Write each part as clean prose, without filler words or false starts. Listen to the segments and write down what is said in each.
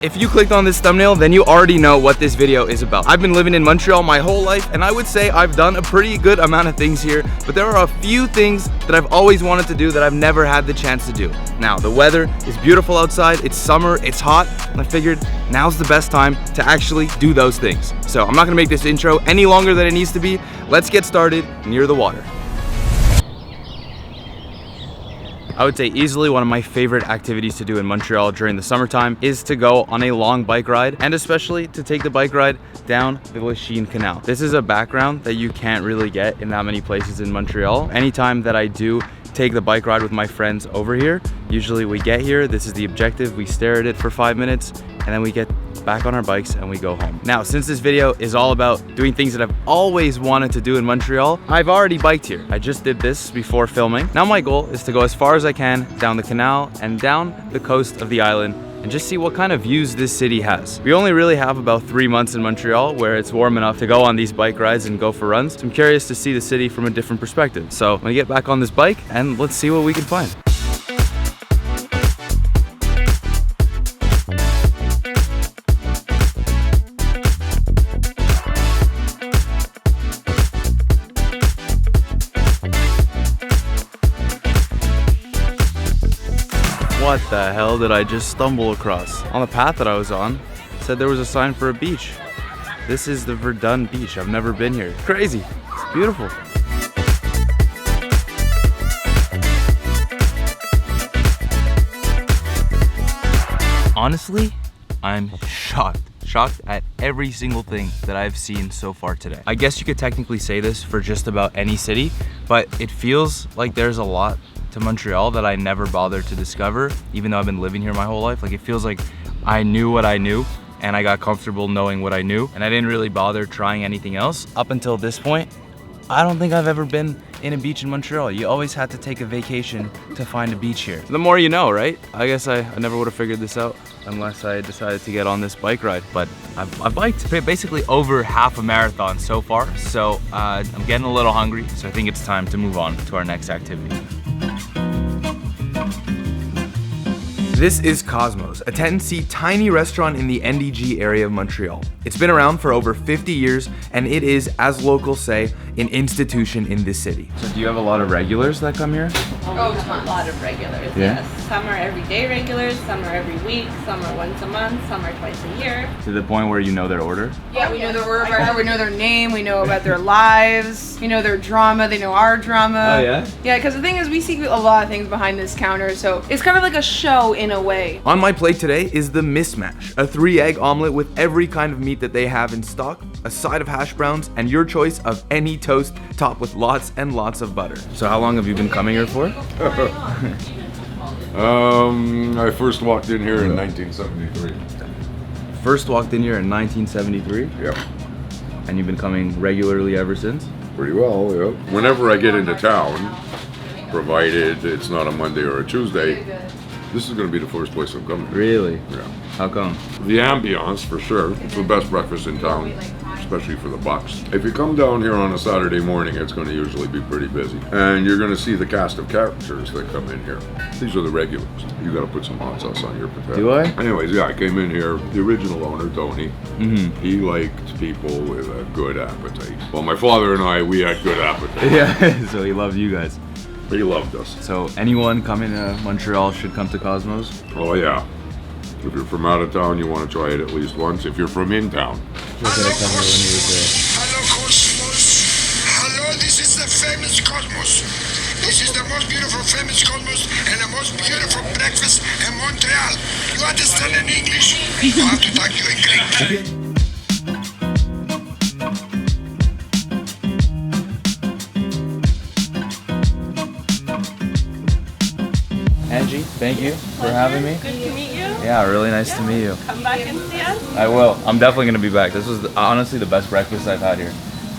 If you clicked on this thumbnail, then you already know what this video is about. I've been living in Montreal my whole life, and I would say I've done a pretty good amount of things here, but there are a few things that I've always wanted to do that I've never had the chance to do. Now, the weather is beautiful outside, it's summer, it's hot, and I figured now's the best time to actually do those things. So I'm not gonna make this intro any longer than it needs to be. Let's get started near the water. I would say easily one of my favorite activities to do in Montreal during the summertime is to go on a long bike ride, and especially to take the bike ride down the Lachine Canal. This is a background that you can't really get in that many places in Montreal. Anytime that I do take the bike ride with my friends over here, usually we get here, this is the objective, we stare at it for 5 minutes, and then we get back on our bikes and we go home. Now, since this video is all about doing things that I've always wanted to do in Montreal, I've already biked here. I just did this before filming. Now my goal is to go as far as I can down the canal and down the coast of the island and just see what kind of views this city has. We only really have about 3 months in Montreal where it's warm enough to go on these bike rides and go for runs. So I'm curious to see the city from a different perspective. So I'm gonna get back on this bike and let's see what we can find. What the hell did I just stumble across? On the path that I was on, it said there was a sign for a beach. This is the Verdun beach. I've never been here. It's crazy. It's beautiful. Honestly, I'm shocked at every single thing that I've seen so far today. I guess you could technically say this for just about any city, but it feels like there's a lot to Montreal that I never bothered to discover, even though I've been living here my whole life. Like, it feels like I knew what I knew and I got comfortable knowing what I knew, and I didn't really bother trying anything else. Up until this point, I don't think I've ever been in a beach in Montreal. You always had to take a vacation to find a beach here. The more you know, right? I guess I never would have figured this out unless I decided to get on this bike ride. But I've biked basically over half a marathon so far, so I'm getting a little hungry, so I think it's time to move on to our next activity. This is Cosmos, a 10-seat tiny restaurant in the NDG area of Montreal. It's been around for over 50 years, and it is, as locals say, an institution in this city. So do you have a lot of regulars that come here? Oh, a lot of regulars, yeah? Yes. Some are everyday regulars, some are every week, some are once a month, some are twice a year. To the point where you know their order? Yeah, we know their order, we know their name, we know about their lives, we know their drama, they know our drama. Oh yeah? Yeah, because the thing is, we see a lot of things behind this counter, so it's kind of like a show in a way. On my plate today is the Mismatch, a 3-egg omelet with every kind of meat that they have in stock, a side of hash browns, and your choice of any toast topped with lots and lots of butter. So how long have you been coming here for? I first walked in here in 1973. First walked in here in 1973? Yep. And you've been coming regularly ever since? Pretty well, yep. Whenever I get into town, provided it's not a Monday or a Tuesday, this is going to be the first place I'm coming to. Really? Yeah. How come? The ambiance, for sure. It's the best breakfast in town, especially for the bucks. If you come down here on a Saturday morning, it's going to usually be pretty busy. And you're going to see the cast of characters that come in here. These are the regulars. You got to put some hot sauce on your potato. Do I? Anyways, yeah, I came in here. The original owner, Tony, he liked people with a good appetite. Well, my father and I, we had good appetite. Yeah, so he loved you guys. He loved us. So anyone coming to Montreal should come to Cosmos? Oh, yeah. If you're from out of town, you want to try it at least once. If you're from in town. Hello, Cosmos. Hello, this is the famous Cosmos. This is the most beautiful famous Cosmos and the most beautiful breakfast in Montreal. You understand in English? I have to talk to you in Greek. Angie, thank you for having me. Good to meet you. Yeah, really nice to meet you. Come back and see us. I will. I'm definitely going to be back. This was honestly the best breakfast I've had here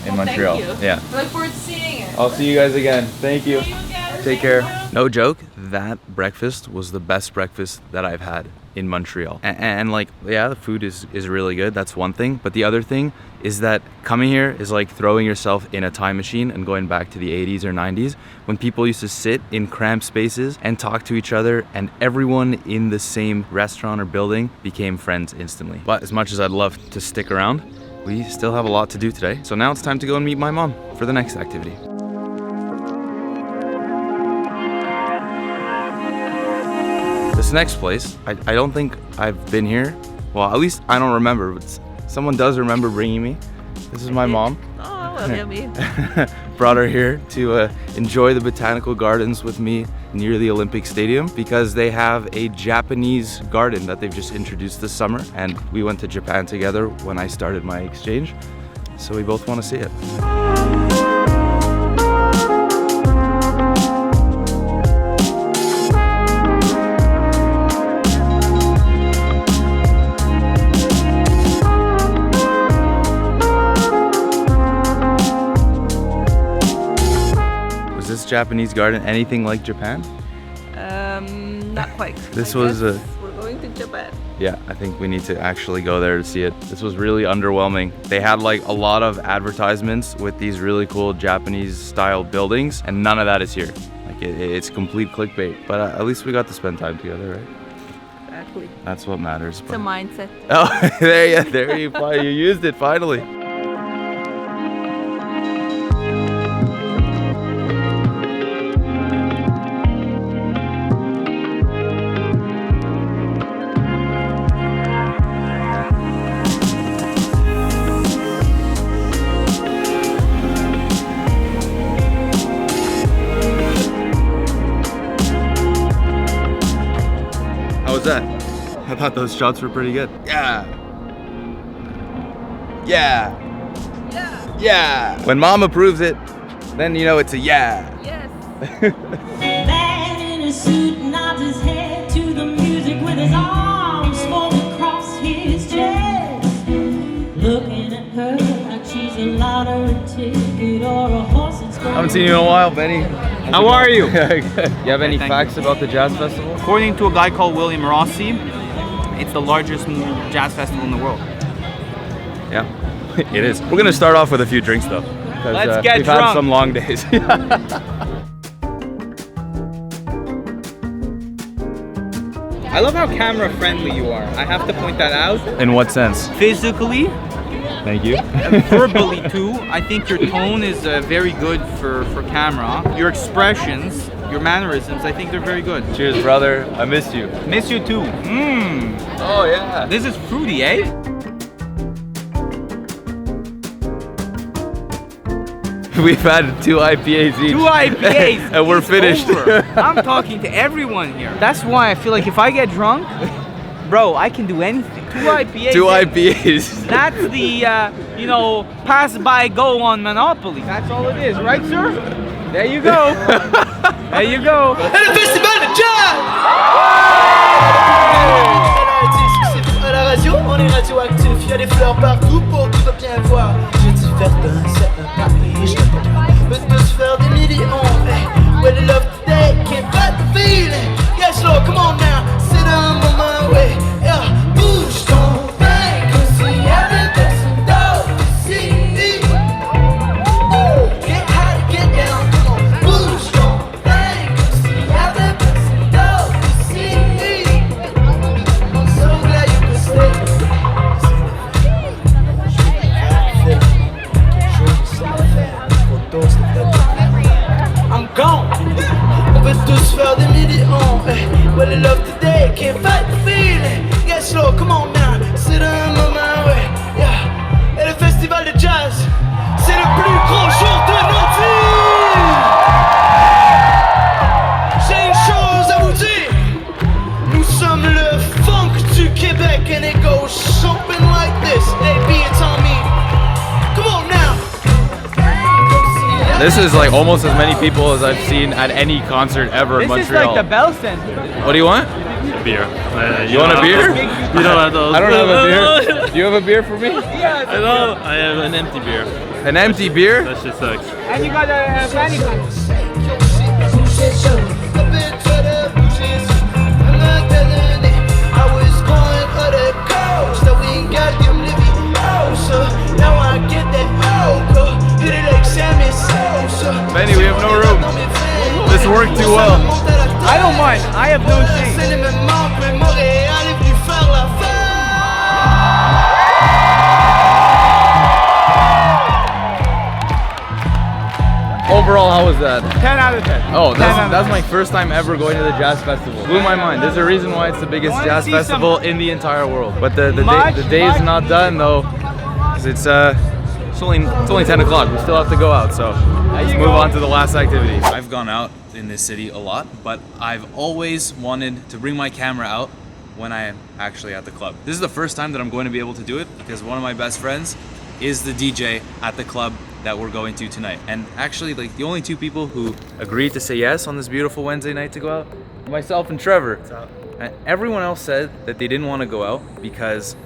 in Montreal. Thank you. Yeah. We look forward to seeing it. I'll see you guys again. Thank you. See you again. Take care. No joke, that breakfast was the best breakfast that I've had in Montreal. And like, yeah, the food is really good. That's one thing. But the other thing is that coming here is like throwing yourself in a time machine and going back to the 80s or 90s when people used to sit in cramped spaces and talk to each other, and everyone in the same restaurant or building became friends instantly. But as much as I'd love to stick around, we still have a lot to do today. So now it's time to go and meet my mom for the next activity. This next place, I don't think I've been here. Well, at least I don't remember, but someone does remember bringing me. This is my mom. Oh, well, yummy. Brought her here to enjoy the botanical gardens with me near the Olympic Stadium because they have a Japanese garden that they've just introduced this summer, and we went to Japan together when I started my exchange, so we both want to see it. Was this Japanese garden anything like Japan? Not quite. This I was guess we're going to Japan. Yeah, I think we need to actually go there to see it. This was really underwhelming. They had like a lot of advertisements with these really cool Japanese style buildings, and none of that is here. Like it's complete clickbait, but at least we got to spend time together, right? Exactly. That's what matters. It's a mindset. Oh, there you used it finally. How was that? I thought those shots were pretty good. Yeah. Yeah. Yeah. Yeah. When mom approves it, then you know it's a yeah. Yes. Man in a suit nods his head to the music with his arms folded across his chest. Looking at her like she's a lottery ticket or a horse that's going. I haven't seen you in a while, Benny. How are you? You have any Thank facts about the jazz festival? According to a guy called William Rossi, it's the largest jazz festival in the world. Yeah, it is. We're gonna start off with a few drinks though. 'Cause, Let's get we've drunk. had some long days. I love how camera friendly you are. I have to point that out. In what sense? Physically, Thank you. verbally too. I think your tone is very good for camera. Your expressions, your mannerisms, I think they're very good. Cheers, brother. I missed you. Miss you too. Mmm. Oh yeah. This is fruity, eh? We've had 2 IPAs each. 2 IPAs. And we're It's finished. over. I'm talking to everyone here. That's why I feel like if I get drunk, bro, I can do anything. 2 IPAs. 2 IPAs. That's the, pass by go on Monopoly. That's all it is, right, sir? There you go. There you go. Et le festival de jazz à la radio, on est radioactif. Y'a des fleurs partout pour tout va bien voir. Je vais te faire danser un Paris, je te peux te faire des millions. Hey, where the love today can't fight the feeling. Yes, Lord, come on now, sit down on my way. Yeah, bouge ton bain, comme si y'avait personne d'autre ici. Get high to get down, come on, bouge ton bain, comme si y'avait personne d'autre ici. I'm so glad you could stay. I'm gone. On peut tous faire des millions. Well, the love today can't fight the feeling. Yes, Lord, come on now. Sit down on my way. Yeah. Et le festival de jazz, c'est le plus gros jour de notre vie. J'ai une chose à vous dire. Nous sommes le funk du Québec, and it goes something like this. A, B, it's on me. Come on now. This is like almost as many people as I've seen at any concert ever in This is Montreal. like the Bell Center. What do you want? Beer. You want a beer? You don't have those. I don't have a beer. Do you have a beer for me? Yes. I know. I have an empty beer. An empty beer? That shit sucks. And you got a Fanny Pack. I was this work too well. I don't mind. I have no shame. C'est les mêmes manques, mais Montréal est venu faire la fête. Overall, how was that? 10 out of 10. Oh, 10 out of that's 10. my first time ever going to the jazz festival. Blew my mind. There's a reason why it's the biggest Wanna jazz see festival some- in the entire world. But the Much, day is much- not done though, because it's only 10 o'clock. We still have to go out, so let's move on to the last activity. I've gone out in this city a lot, but I've always wanted to bring my camera out when I am actually at the club. This is the first time that I'm going to be able to do it because one of my best friends is the DJ at the club that we're going to tonight. And actually, like, the only two people who agreed to say yes on this beautiful Wednesday night to go out, myself and Trevor. And everyone else said that they didn't want to go out because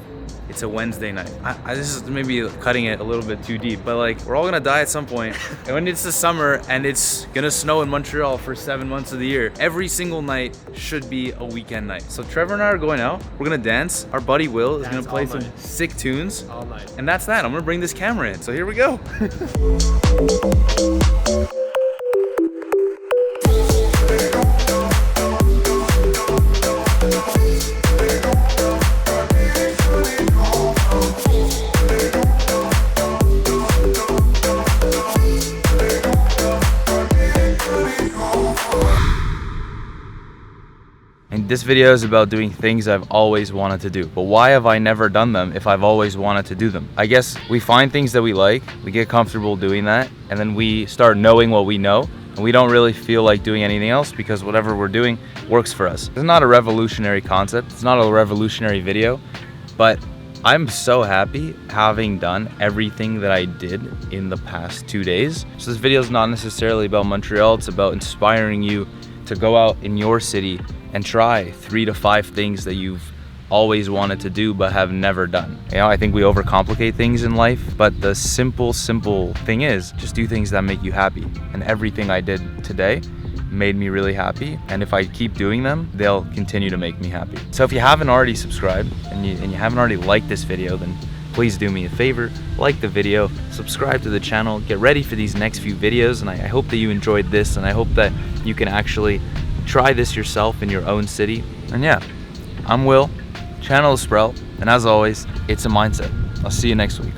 it's a Wednesday night. This is maybe cutting it a little bit too deep, but like, we're all gonna die at some point. And when it's the summer and it's gonna snow in Montreal for 7 months of the year, every single night should be a weekend night. So Trevor and I are going out. We're gonna dance. Our buddy Will is gonna play some sick tunes. All night. And that's that. I'm gonna bring this camera in. So here we go. And this video is about doing things I've always wanted to do. But why have I never done them if I've always wanted to do them? I guess we find things that we like, we get comfortable doing that, and then we start knowing what we know, and we don't really feel like doing anything else because whatever we're doing works for us. It's not a revolutionary concept, it's not a revolutionary video, but I'm so happy having done everything that I did in the past 2 days. So this video is not necessarily about Montreal, it's about inspiring you to go out in your city and try 3 to 5 things that you've always wanted to do but have never done. You know, I think we overcomplicate things in life, but the simple thing is just do things that make you happy. And everything I did today made me really happy, and if I keep doing them, they'll continue to make me happy. So if you haven't already subscribed and you haven't already liked this video, then please do me a favor, like the video, subscribe to the channel, get ready for these next few videos, and I hope that you enjoyed this, and I hope that you can actually try this yourself in your own city. And yeah, I'm Will, channel is Sprought, and as always, it's a mindset. I'll see you next week.